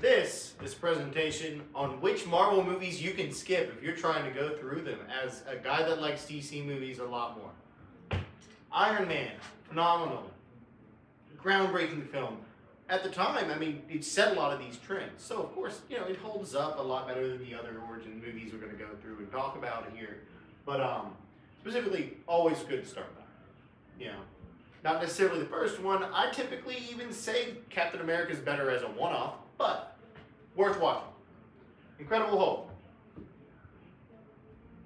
This is a presentation on which Marvel movies you can skip if you're trying to go through them as a guy that likes DC movies a lot more. Iron Man, phenomenal. Groundbreaking film. At the time, I mean, it set a lot of these trends. So, of course, it holds up a lot better than the other origin movies we're going to go through and talk about here. But, specifically, always good to start with. Not necessarily the first one. I typically even say Captain America is better as a one-off, but worth watching. Incredible Hulk.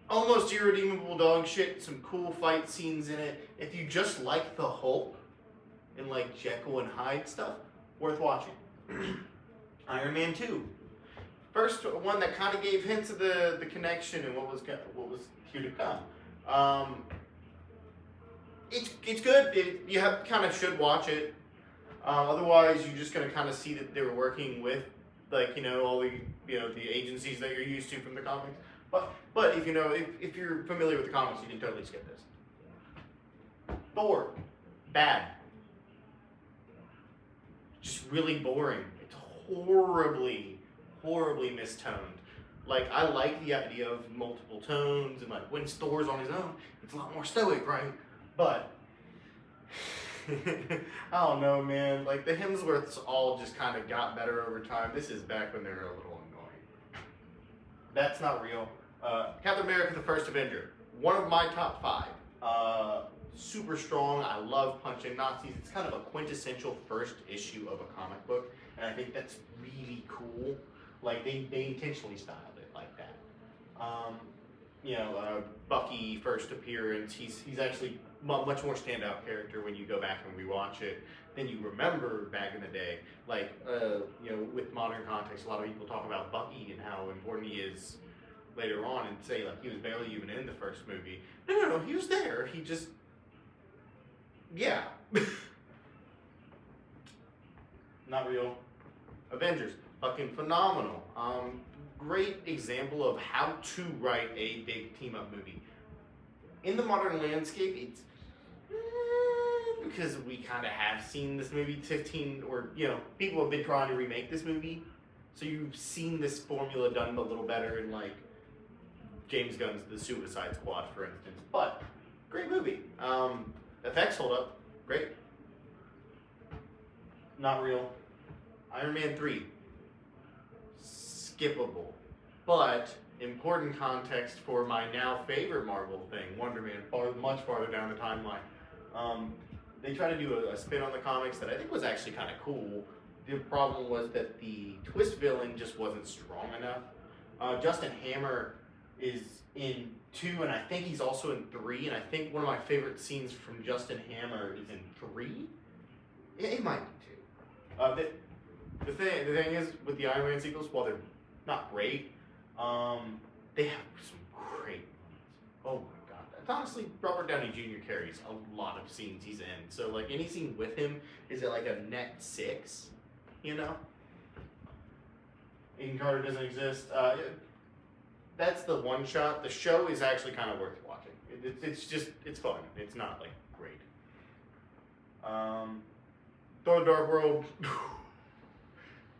Almost irredeemable dog shit, some cool fight scenes in it. If you just like the Hulk and like Jekyll and Hyde stuff, worth watching. Iron Man 2. First one that kind of gave hints of the connection and what was here to come. It's good. You kind of should watch it. Otherwise, you're just gonna kind of see that they were working with all the agencies that you're used to from the comics. But if you're familiar with the comics, you can totally skip this. Thor, bad. Just really boring. It's horribly mistoned. Like, I like the idea of multiple tones and like when Thor's on his own, it's a lot more stoic, right? But I don't know, man. Like, the Hemsworths all just kind of got better over time. This is back when they were a little annoying. That's not real. Captain America: The First Avenger, one of my top 5. Super strong. I love punching Nazis. It's kind of a quintessential first issue of a comic book, and I think that's really cool. Like, they intentionally styled it like that. Bucky first appearance. He's actually much more standout character when you go back and rewatch it than you remember back in the day. Like, with modern context, a lot of people talk about Bucky and how important he is later on, and say like he was barely even in the first movie. No, he was there. He just. Yeah. Not real. Avengers. Fucking phenomenal. Great example of how to write a big team-up movie. In the modern landscape, it's... because we kind of have seen this movie 15... or, people have been trying to remake this movie. So you've seen this formula done a little better in, like, James Gunn's The Suicide Squad, for instance. But, great movie. Effects hold up. Great. Not real. Iron Man 3. Skippable. But important context for my now favorite Marvel thing, Wonder Man, much farther down the timeline. They tried to do a spin on the comics that I think was actually kind of cool. The problem was that the twist villain just wasn't strong enough. Justin Hammer is in 2, and I think he's also in 3, and I think one of my favorite scenes from Justin Hammer is in 3? It might be 2. The thing is, with the Iron Man sequels, while they're not great, they have some great moments. Oh my god. It's honestly, Robert Downey Jr. carries a lot of scenes he's in. So, like, any scene with him is at like a net 6, Aiden Carter doesn't exist. That's the one shot. The show is actually kind of worth watching. It's fun. It's not, like, great. Thor: The Dark World.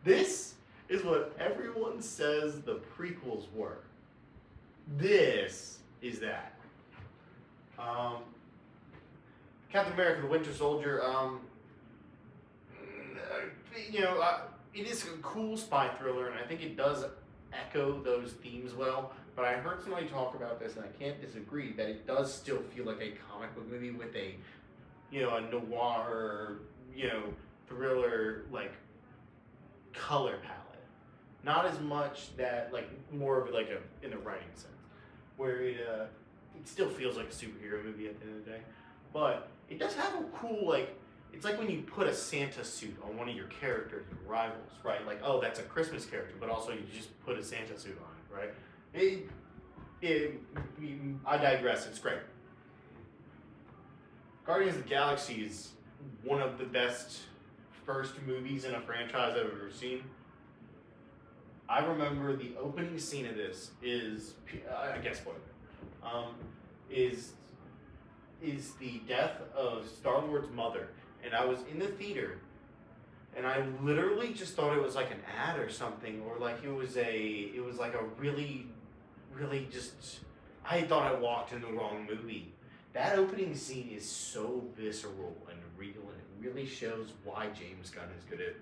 This is what everyone says the prequels were. This is that. Captain America: The Winter Soldier. It is a cool spy thriller, and I think it does echo those themes well. But I heard somebody talk about this, and I can't disagree that it does still feel like a comic book movie with a noir, thriller, like, color palette. Not as much that, like, more of like in the writing sense, where it still feels like a superhero movie at the end of the day, but it does have a cool, like, it's like when you put a Santa suit on one of your characters and rivals, right? Like, oh, that's a Christmas character, but also you just put a Santa suit on it, right? I digress. It's great. Guardians of the Galaxy is one of the best first movies in a franchise I've ever seen. I remember the opening scene of this is, I guess, spoiler, is the death of Star-Lord's mother, and I was in the theater and I literally just thought it was like an ad or something, or like it was like a really, really just. I thought I walked in the wrong movie. That opening scene is so visceral and real, and it really shows why James Gunn is good at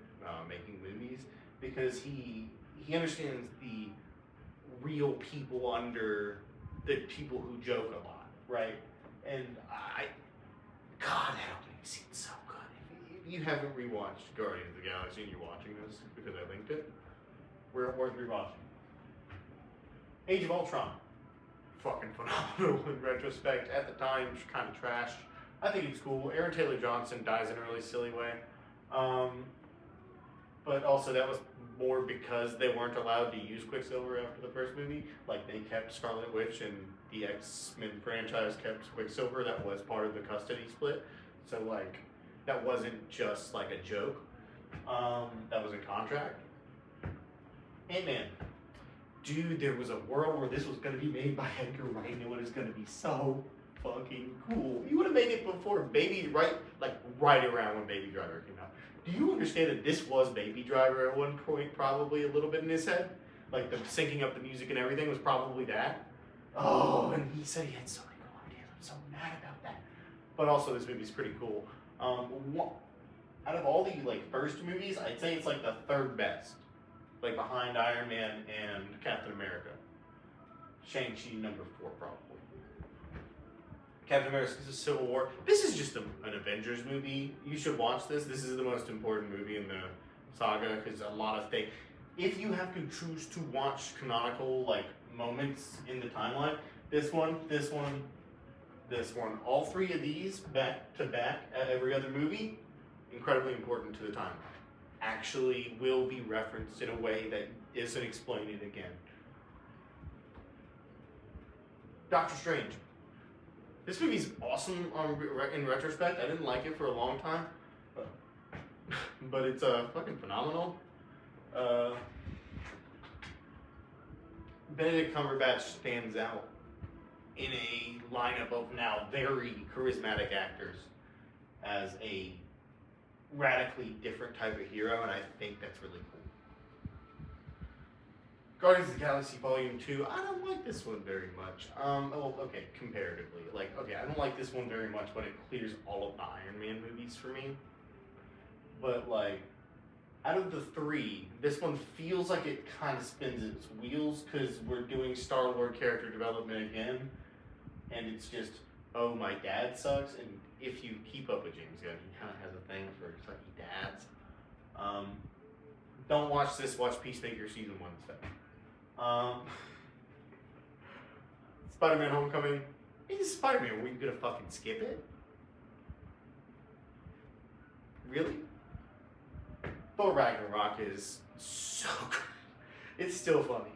making movies, because he understands the real people under the people who joke a lot, right? And God, that opening scene's so good. If you haven't rewatched Guardians of the Galaxy and you're watching this because I linked it, we're worth rewatching. Age of Ultron, fucking phenomenal in retrospect. At the time, kind of trash. I think it's cool. Aaron Taylor Johnson dies in a really silly way. But also that was more because they weren't allowed to use Quicksilver after the first movie. Like, they kept Scarlet Witch and the X-Men franchise kept Quicksilver. That was part of the custody split. So, like, that wasn't just, like, a joke. That was in contract. Ant-Man. Dude, there was a world where this was going to be made by Edgar Wright, and it was going to be so fucking cool. You would have made it before right around when Baby Driver came out. Do you understand that this was Baby Driver at one point, probably a little bit in his head? Like, the syncing up the music and everything was probably that. Oh, and he said he had so many cool ideas. I'm so mad about that. But also, this movie's pretty cool. Out of all the, like, first movies, I'd say it's, like, the third best. Like, behind Iron Man and Captain America. Shang-Chi number 4, probably. Captain America Civil War. This is just an Avengers movie. You should watch this. This is the most important movie in the saga, because a lot of things. If you have to choose to watch canonical, like, moments in the timeline, this one, all three of these back to back at every other movie, incredibly important to the timeline. Actually will be referenced in a way that isn't explained again. Doctor Strange. This movie's awesome in retrospect. I didn't like it for a long time, but it's fucking phenomenal. Benedict Cumberbatch stands out in a lineup of now very charismatic actors as a radically different type of hero, and I think that's really cool. Guardians of the Galaxy Volume 2, I don't like this one very much. Comparatively. I don't like this one very much, but it clears all of the Iron Man movies for me. But, out of the three, this one feels like it kind of spins its wheels, because we're doing Star-Lord character development again, and it's just, oh, my dad sucks, and if you keep up with James Gunn, he kind of has a thing for sucky dads. Don't watch this, watch Peacemaker Season 1 instead. Spider-Man Homecoming. It's Spider-Man, were you gonna fucking skip it? Really? Thor Ragnarok is so good. It's still funny.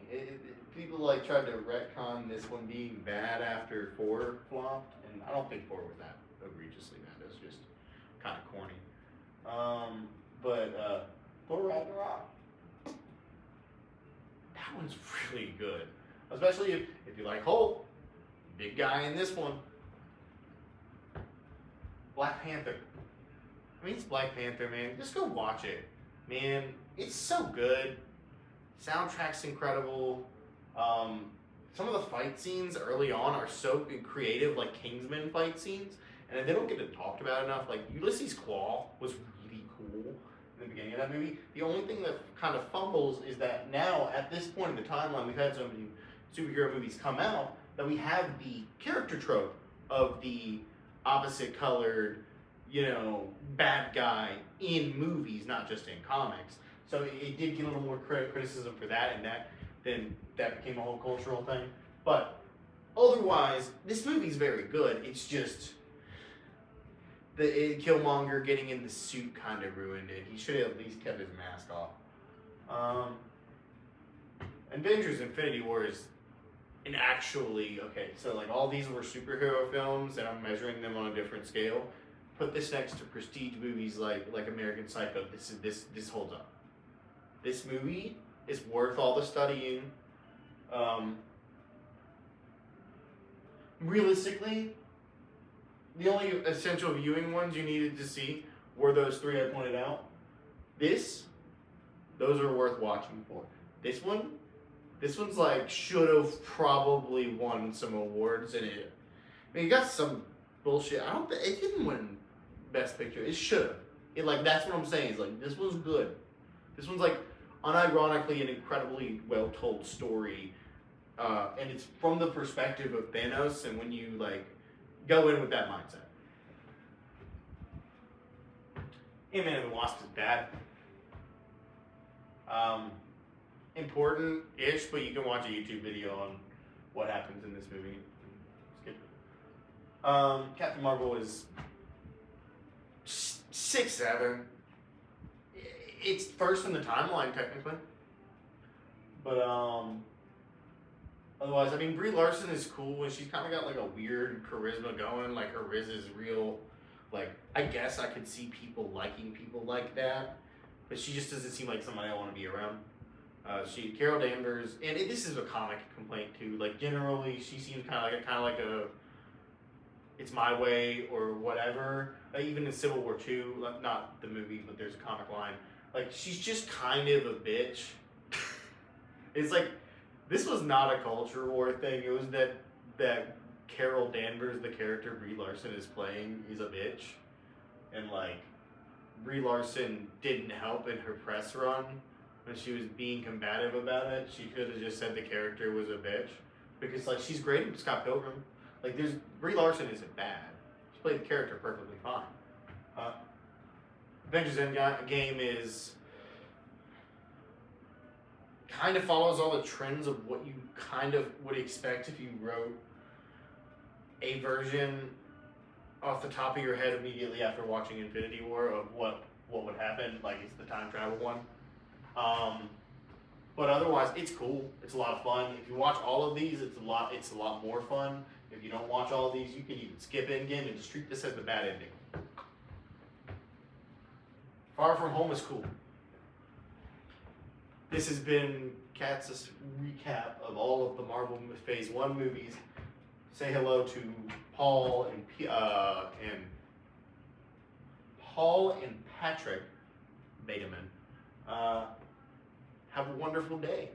People tried to retcon this one being bad after 4 flopped, and I don't think 4 was that egregiously bad. It was just kind of corny. Thor Ragnarok, that one's really good. Especially if you like Hulk, big guy in this one. Black Panther. I mean, it's Black Panther, man. Just go watch it. Man, it's so good. Soundtrack's incredible. Some of the fight scenes early on are so creative, like Kingsman fight scenes, and they don't get it talked about enough. Like, Ulysses Claw was really cool in the beginning of that movie. The only thing that kind of fumbles is that now, at this point in the timeline, we've had so many superhero movies come out that we have the character trope of the opposite colored, bad guy in movies, not just in comics. So it did get a little more criticism for that, and that became a whole cultural thing. But otherwise, this movie's very good. It's just Killmonger getting in the suit kind of ruined it. He should have at least kept his mask off. Avengers Infinity War is all these were superhero films, and I'm measuring them on a different scale. Put this next to prestige movies like American Psycho. This holds up. This movie is worth all the studying. Realistically, the only essential viewing ones you needed to see were those 3 I pointed out. Those are worth watching for. This one's like should have probably won some awards in it. I mean, it got some bullshit. I don't think it didn't win Best Picture. It should have. It like that's what I'm saying. Is like this one's good. This one's like unironically an incredibly well told story, and it's from the perspective of Thanos. And when you like go in with that mindset, Ant-Man and the Wasp is bad. Important-ish, but you can watch a YouTube video on what happens in this movie. Skip it. Captain Marvel is 6'7". It's first in the timeline technically, but otherwise, I mean, Brie Larson is cool and she's kind of got like a weird charisma going. Like her riz is real. Like I guess I could see people liking people like that, but she just doesn't seem like somebody I want to be around. Carol Danvers, and this is a comic complaint too. Like generally, she seems kind of like a, it's my way or whatever. Even in Civil War II, not the movie, but there's a comic line. Like she's just kind of a bitch. It's like this was not a culture war thing. It was that Carol Danvers, the character Brie Larson is playing, is a bitch, and like Brie Larson didn't help in her press run. When she was being combative about it, she could have just said the character was a bitch. Because like she's great in Scott Pilgrim. Like Brie Larson isn't bad. She played the character perfectly fine. Avengers Endgame is kind of follows all the trends of what you kind of would expect if you wrote a version off the top of your head immediately after watching Infinity War of what would happen. Like it's the time travel one. But otherwise, it's cool. It's a lot of fun. If you watch all of these, it's a lot more fun. If you don't watch all of these, you can even skip Endgame and just treat this as the bad ending. Far From Home is cool. This has been Katz's recap of all of the Marvel Phase 1 movies. Say hello to Paul and Patrick Bateman. Have a wonderful day.